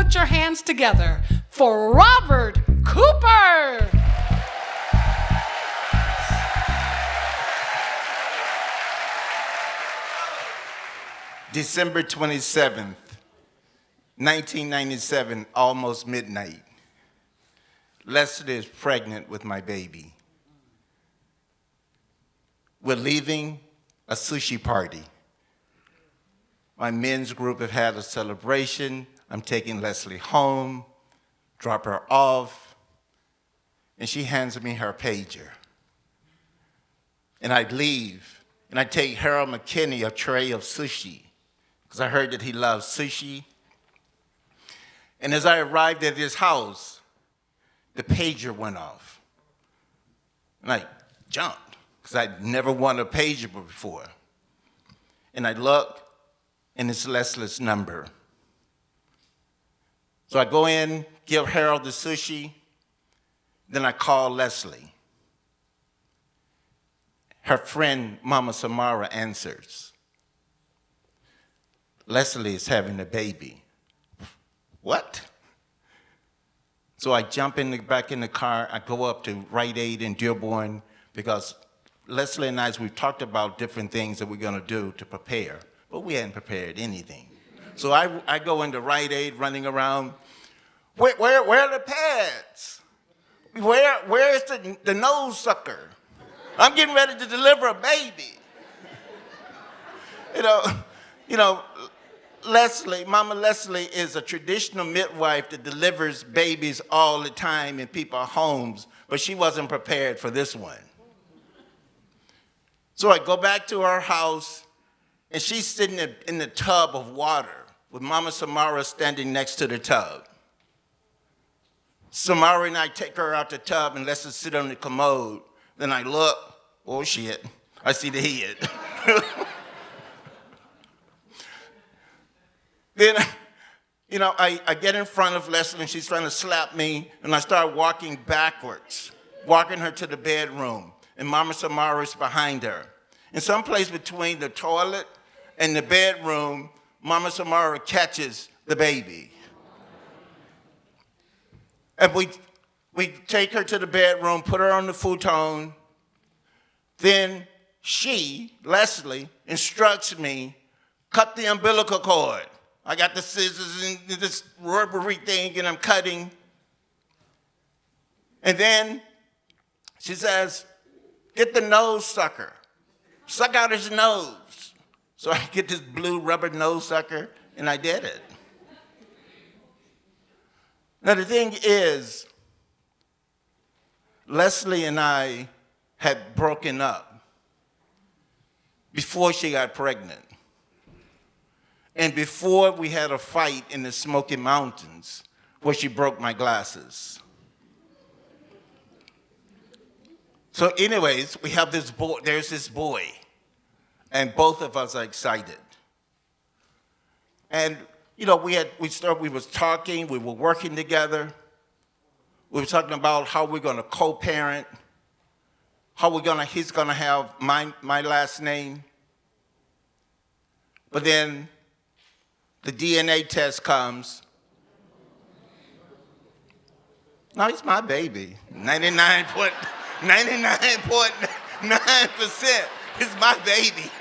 put your hands together for Robert Cooper. December 27th, 1997, almost midnight. Leslie is pregnant with my baby. We're leaving a sushi party. My men's group have had a celebration. I'm taking Leslie home, drop her off, and she hands me her pager. And I leave, and I take Harold McKinney a tray of sushi, because I heard that he loves sushi. And as I arrived at his house, the pager went off. And I jumped, because I'd never won a pager before. And I look, and it's Leslie's number. So I go in, give Harold the sushi, then I call Leslie. Her friend, Mama Samara, answers. Leslie is having a baby. What? So I jump back in the car. I go up to Rite Aid in Dearborn because Leslie and I, we've talked about different things that we're going to do to prepare, but we hadn't prepared anything. So I go into Rite Aid running around. Where are the pads? Where's the nose sucker? I'm getting ready to deliver a baby. You know, Leslie, Mama Leslie is a traditional midwife that delivers babies all the time in people's homes, but she wasn't prepared for this one. So I go back to her house, and she's sitting in the tub of water with Mama Samara standing next to the tub. Samara and I take her out the tub and let her sit on the commode. Then I look, oh shit, I see the head. Then, I get in front of Leslie and she's trying to slap me, and I start walking backwards, walking her to the bedroom, and Mama Samara's behind her. And someplace between the toilet and the bedroom, Mama Samara catches the baby. And we take her to the bedroom, put her on the futon. Then she, Leslie, instructs me, cut the umbilical cord. I got the scissors and this rubbery thing, and I'm cutting. And then she says, get the nose sucker. Suck out his nose. So I get this blue rubber nose sucker, and I did it. Now, the thing is, Leslie and I had broken up before she got pregnant. And before we had a fight in the Smoky Mountains where she broke my glasses. So anyways, we have this boy, there's this boy, and both of us are excited. And we was talking, we were working together. We were talking about how we're gonna co-parent, he's gonna have my last name. But then the DNA test comes. No, he's my baby. 99.9% is my baby.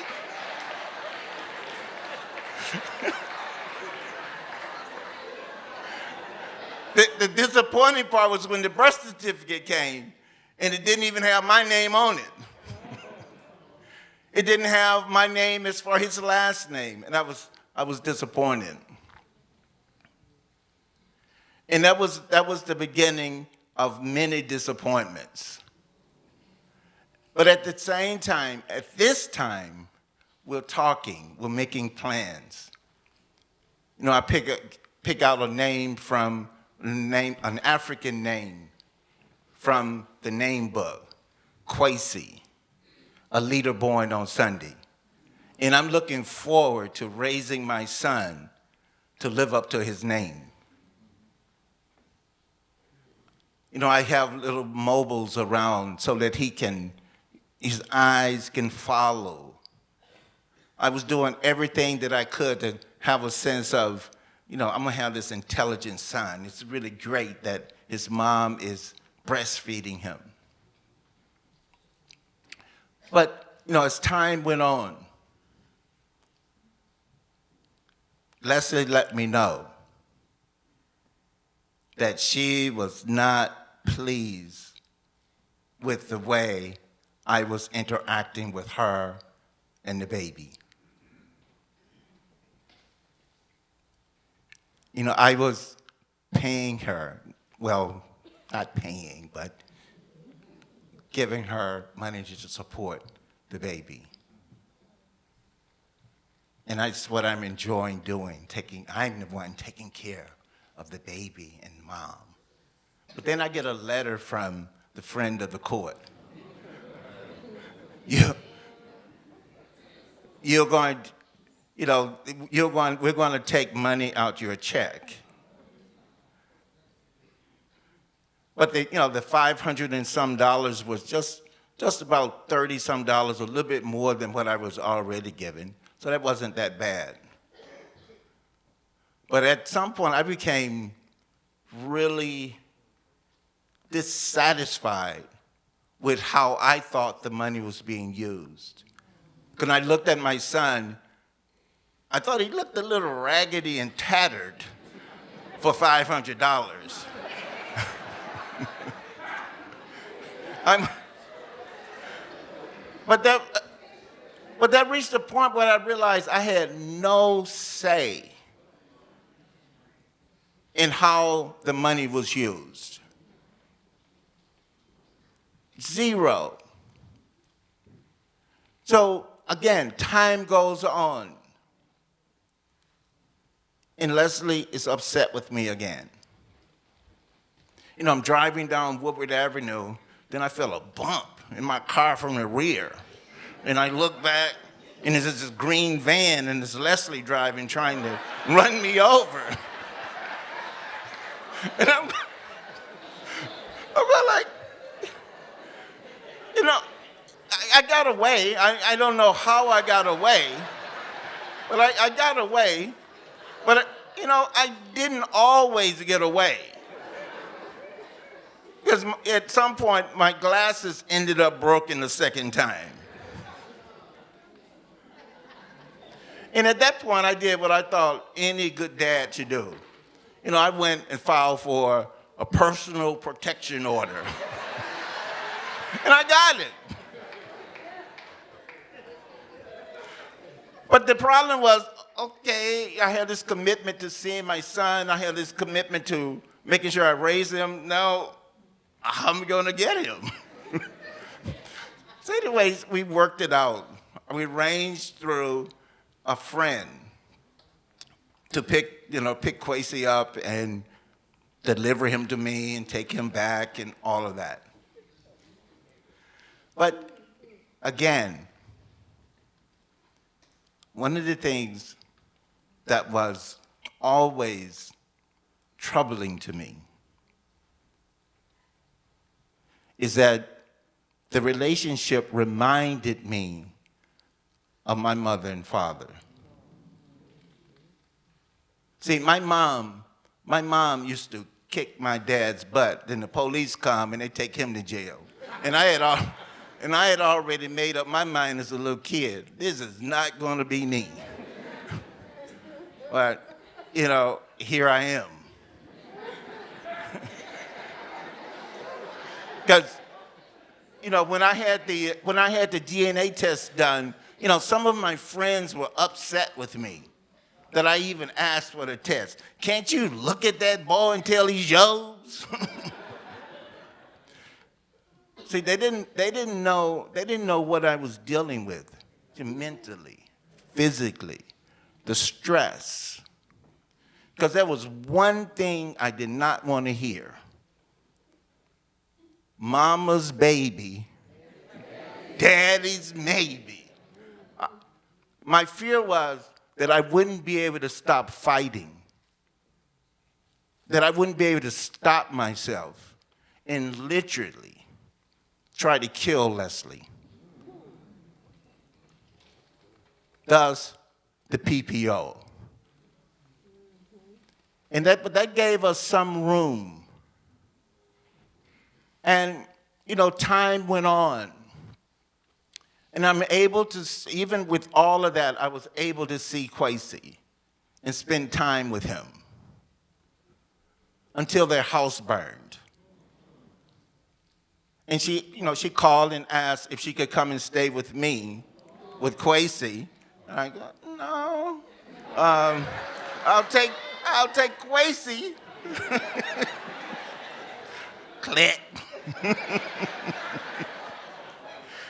The disappointing part was when the birth certificate came, and it didn't even have my name on it. It didn't have my name as far as his last name, and I was disappointed. And that was the beginning of many disappointments. But at the same time, at this time, we're talking, we're making plans. I pick out a name from an African name from the name book, Kwesi, a leader born on Sunday. And I'm looking forward to raising my son to live up to his name. I have little mobiles around so that his eyes can follow. I was doing everything that I could to have a sense of I'm gonna have this intelligent son. It's really great that his mom is breastfeeding him. But, as time went on, Leslie let me know that she was not pleased with the way I was interacting with her and the baby. I was paying her, well, not paying, but giving her money to support the baby. And that's what I'm enjoying doing, I'm the one taking care of the baby and mom. But then I get a letter from the friend of the court. We're going to take money out your check. But the 500 and some dollars was just about 30 some dollars, a little bit more than what I was already given. So that wasn't that bad. But at some point, I became really dissatisfied with how I thought the money was being used. When I looked at my son, I thought he looked a little raggedy and tattered for $500. But that reached a point where I realized I had no say in how the money was used. Zero. So again, time goes on. And Leslie is upset with me again. I'm driving down Woodward Avenue, then I feel a bump in my car from the rear. And I look back, and there's this green van, and it's Leslie driving, trying to run me over. And I'm like, I got away. I don't know how I got away, but I got away. But, I didn't always get away. Because at some point, my glasses ended up broken the second time. And at that point, I did what I thought any good dad should do. I went and filed for a personal protection order. And I got it. But the problem was, okay, I had this commitment to seeing my son. I had this commitment to making sure I raise him. Now, I'm going to get him. So anyways, we worked it out. We arranged through a friend to pick Kwesi up and deliver him to me and take him back and all of that. But again, one of the things that was always troubling to me is that the relationship reminded me of my mother and father. See, my mom used to kick my dad's butt. Then the police come and they take him to jail. And I had already made up my mind as a little kid. This is not going to be me. But, here I am. Because, when I had the DNA test done, some of my friends were upset with me that I even asked for the test. Can't you look at that boy and tell he's yours? See, they didn't know what I was dealing with mentally, physically, the stress. Because there was one thing I did not want to hear. Mama's baby, daddy's maybe. My fear was that I wouldn't be able to stop fighting, that I wouldn't be able to stop myself and literally try to kill Leslie. Thus, the PPO. But that gave us some room. And, time went on. And I'm able to, even with all of that, I was able to see Kwesi and spend time with him until their house burned. And she called and asked if she could come and stay with me, with Kwesi. And I go, no, I'll take Kwesi. Click.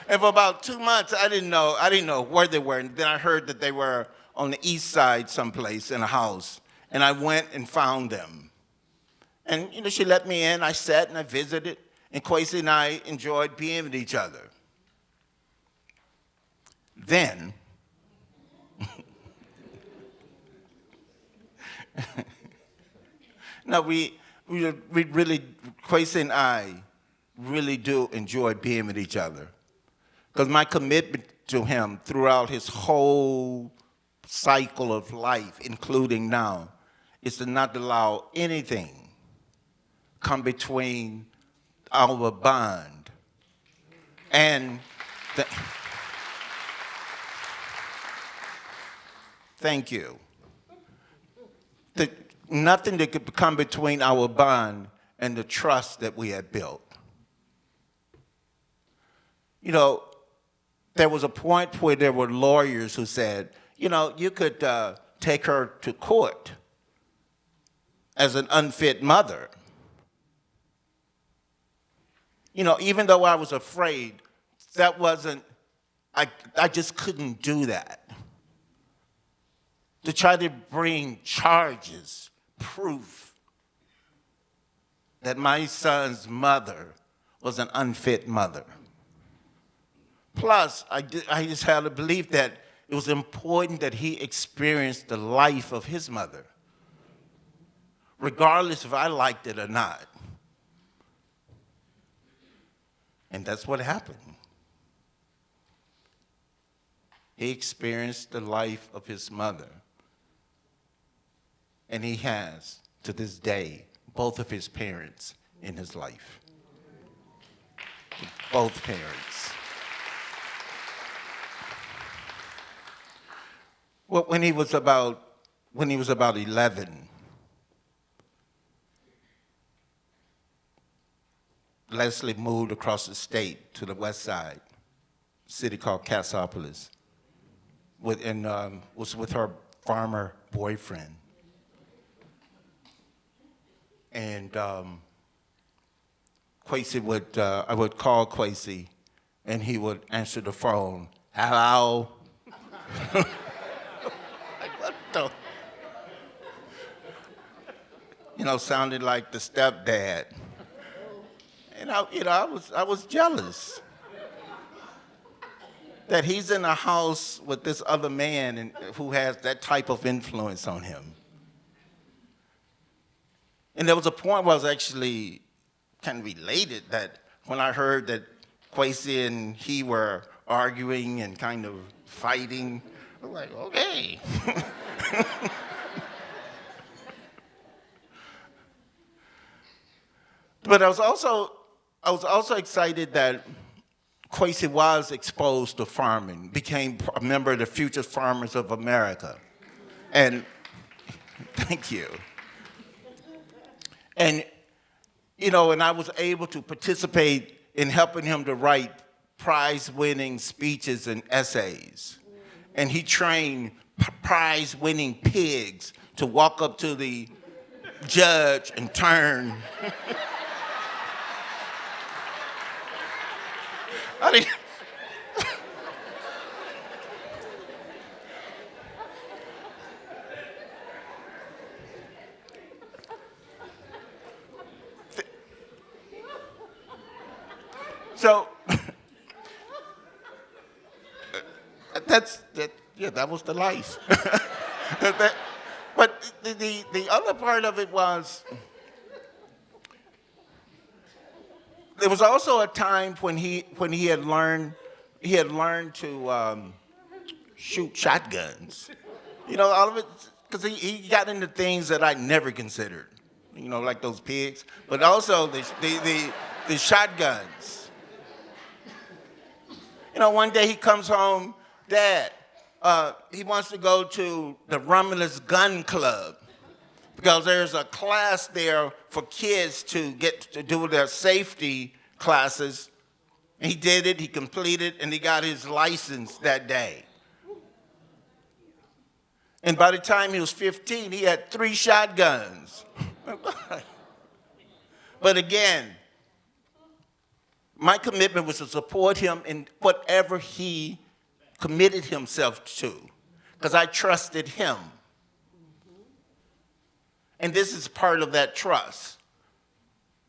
And for about 2 months, I didn't know where they were. And then I heard that they were on the east side someplace in a house. And I went and found them. And, she let me in. I sat and I visited. And Kwesi and I enjoyed being with each other. Then, no, we really, Kwesi and I really do enjoy being with each other. Because my commitment to him throughout his whole cycle of life, including now, is to not allow anything come between our bond and thank you. Nothing that could come between our bond and the trust that we had built. There was a point where there were lawyers who said, you could take her to court as an unfit mother. Even though I was afraid, I just couldn't do that. To try to bring charges, proof that my son's mother was an unfit mother. Plus, I just had a belief that it was important that he experienced the life of his mother, regardless if I liked it or not. And that's what happened. He experienced the life of his mother. And he has, to this day, both of his parents in his life. Both parents. Well, when he was about 11, Leslie moved across the state to the west side, a city called Cassopolis, was with her farmer boyfriend. And Kwesi I would call Kwesi, and he would answer the phone. Hello. Sounded like the stepdad. And I was jealous that he's in a house with this other man who has that type of influence on him. And there was a point where I was actually kind of related that when I heard that Kwesi and he were arguing and kind of fighting, I was like, okay. But I was also excited that Kwesi was exposed to farming, became a member of the Future Farmers of America. And thank you. And, and I was able to participate in helping him to write prize-winning speeches and essays. And he trained prize-winning pigs to walk up to the judge and turn. So that was the life. But the other part of it was, there was also a time when he had learned to shoot shotguns. All of it. because he got into things that I never considered, like those pigs, but also the shotguns. One day he comes home, Dad, he wants to go to the Romulus Gun Club because there's a class there for kids to get to do their safety classes. He did it, he completed, and he got his license that day. And by the time he was 15, he had 3 shotguns. But again, my commitment was to support him in whatever he committed himself to, because I trusted him. And this is part of that trust.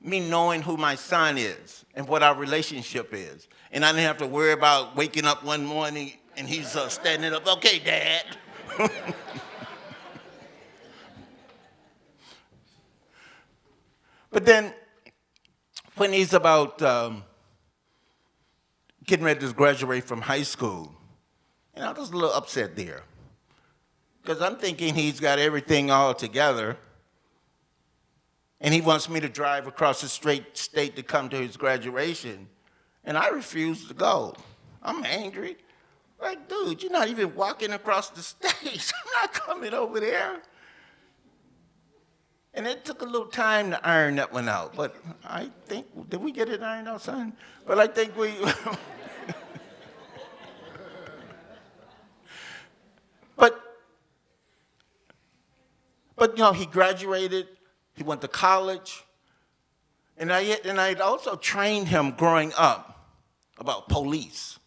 Me knowing who my son is and what our relationship is. And I didn't have to worry about waking up one morning and he's standing up, okay, Dad. But then when he's about getting ready to graduate from high school, I was a little upset there. Because I'm thinking he's got everything all together. And he wants me to drive across the state to come to his graduation. And I refuse to go. I'm angry. Like, dude, you're not even walking across the state. I'm not coming over there. And it took a little time to iron that one out. But I think, did we get it ironed out, son? But I think we... But he graduated. He went to college, and I also trained him growing up about police.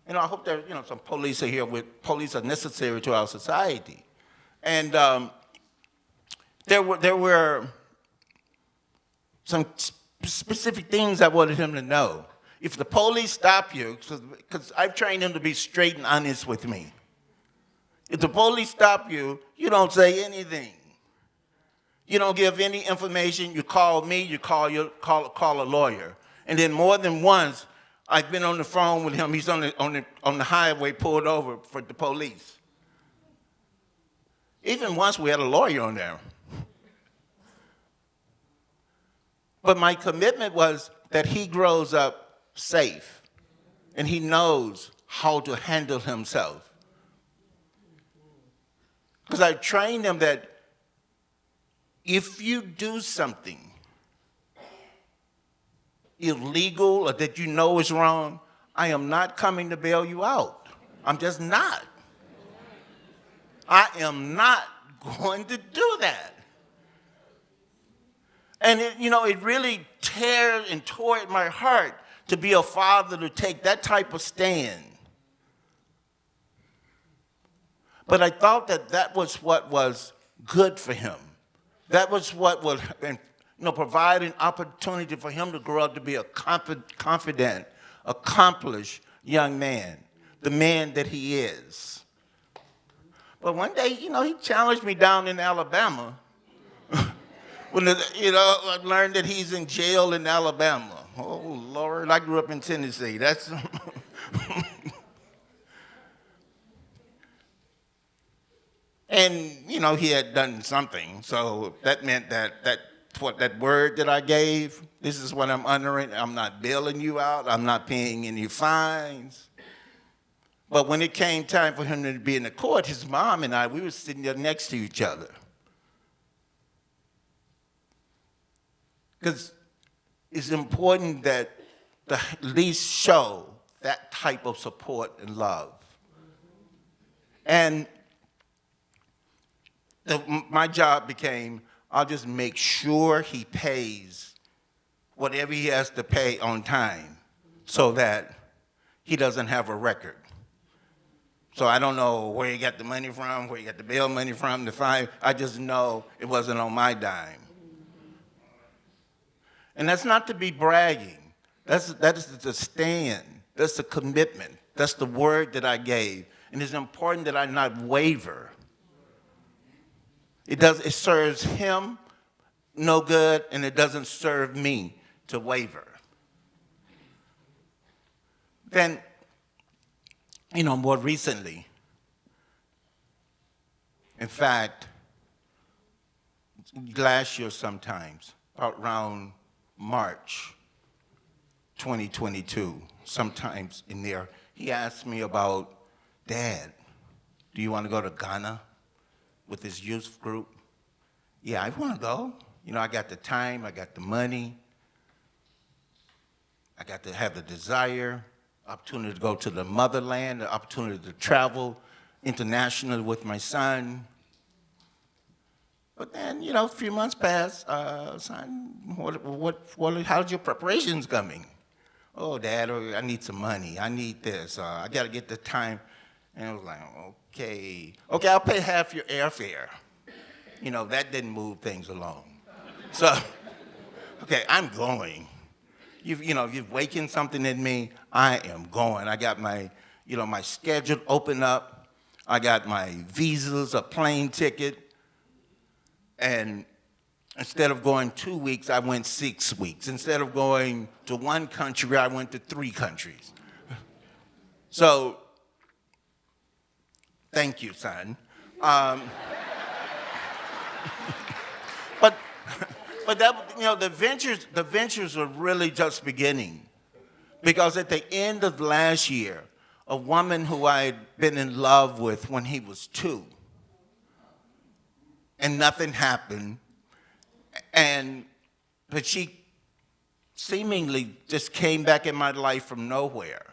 I hope there, some police are here police are necessary to our society. And there were some specific things I wanted him to know. If the police stop you, because I've trained him to be straight and honest with me. If the police stop you, you don't say anything. You don't give any information. You call me. You call a lawyer. And then more than once, I've been on the phone with him. He's on the highway, pulled over for the police. Even once we had a lawyer on there. But my commitment was that he grows up safe, and he knows how to handle himself. Because I trained him that if you do something illegal or that you know is wrong, I am not coming to bail you out. I'm just not. I am not going to do that. And it really tore at my heart to be a father to take that type of stand. But I thought that was what was good for him. That was what would provide an opportunity for him to grow up to be a confident, accomplished young man, the man that he is. But one day, he challenged me down in Alabama. When I learned that he's in jail in Alabama. Oh, Lord, I grew up in Tennessee. That's... And, he had done something. So that meant that word that I gave, this is what I'm honoring. I'm not bailing you out. I'm not paying any fines. But when it came time for him to be in the court, his mom and I, we were sitting there next to each other. Because it's important that to at least show that type of support and love. And my job became, I'll just make sure he pays whatever he has to pay on time so that he doesn't have a record. So I don't know where he got the money from, where he got the bail money from, the fine. I just know it wasn't on my dime. And that's not to be bragging. That is the stand. That's the commitment. That's the word that I gave. And it's important that I not waver. It serves him no good, and it doesn't serve me to waver. Then, more recently, In fact, last year sometimes, around March 2022, sometimes in there, he asked me about, Dad, do you want to go to Ghana with his youth group? Yeah, I want to go. You know, I got the time, I got the money, I got to have the desire, opportunity to go to the motherland, the opportunity to travel internationally with my son. But then, you know, a few months passed. Son, how's your preparations coming? Oh, Dad, I need some money. I need this. I got to get the time. And I was like, okay, I'll pay half your airfare. You know, that didn't move things along. So, okay, I'm going. You've wakened something in me. I am going. I got my schedule open up. I got my visas, a plane ticket. And instead of going 2 weeks, I went 6 weeks. Instead of going to one country, I went to 3 countries. So, thank you, son. But that, the ventures are really just beginning. Because at the end of last year, a woman who I had been in love with when he was 2, and nothing happened, but she seemingly just came back in my life from nowhere.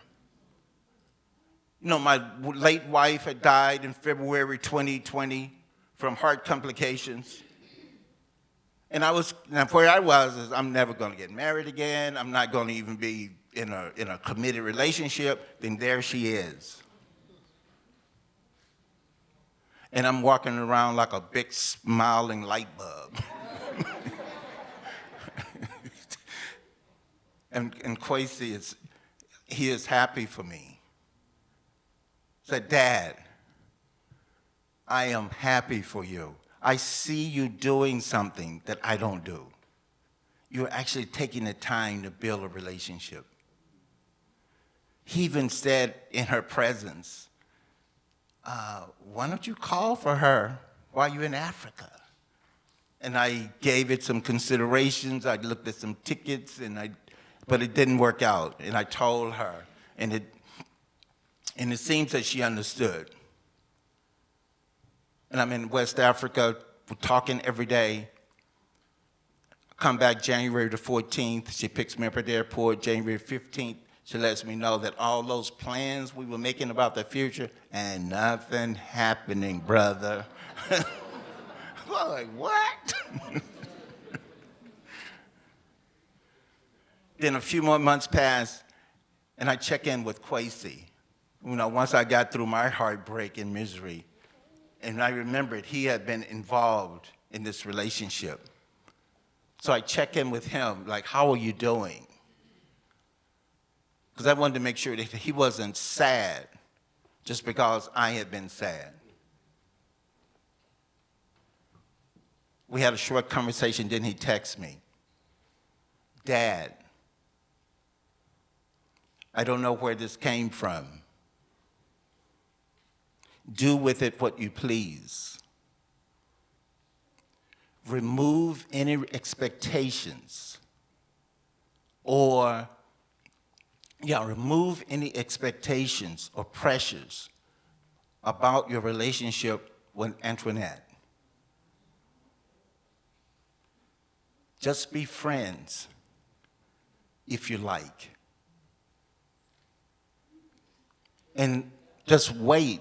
You know, my late wife had died in February 2020 from heart complications. And where I was is I'm never going to get married again. I'm not going to even be in a committed relationship. Then there she is. And I'm walking around like a big smiling light bulb. and Kwesi he is happy for me. Said, Dad, I am happy for you. I see you doing something that I don't do. You're actually taking the time to build a relationship. He even said in her presence, why don't you call for her while you're in Africa? And I gave it some considerations. I looked at some tickets, but it didn't work out. And I told her, and it seems that she understood. And I'm in West Africa, we're talking every day. Come back January the 14th, she picks me up at the airport. January 15th, she lets me know that all those plans we were making about the future, and nothing happening, brother. I'm like, what? Then a few more months pass, and I check in with Kwesi. You know, once I got through my heartbreak and misery, and I remembered he had been involved in this relationship. So I check in with him, like, how are you doing? Because I wanted to make sure that he wasn't sad just because I had been sad. We had a short conversation, then he texted me. Dad, I don't know where this came from. Do with it what you please. Remove any expectations remove any expectations or pressures about your relationship with Antoinette. Just be friends if you like. And just wait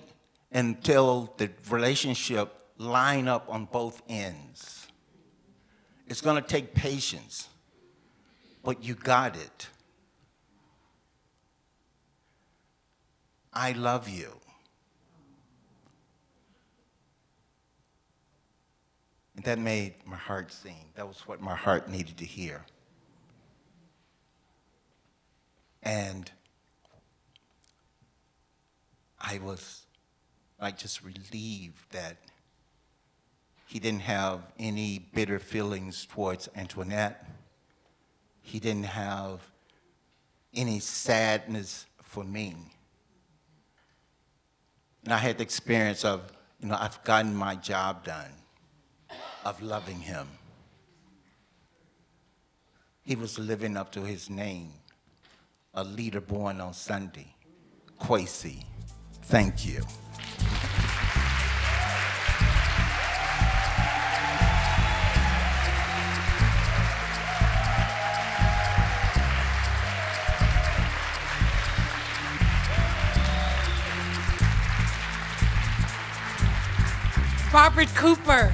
until the relationship line up on both ends. It's going to take patience, but you got it. I love you. And that made my heart sing. That was what my heart needed to hear. And I was just relieved that he didn't have any bitter feelings towards Antoinette. He didn't have any sadness for me. And I had the experience of I've gotten my job done of loving him. He was living up to his name, a leader born on Sunday. Kwesi, thank you. Robert Cooper.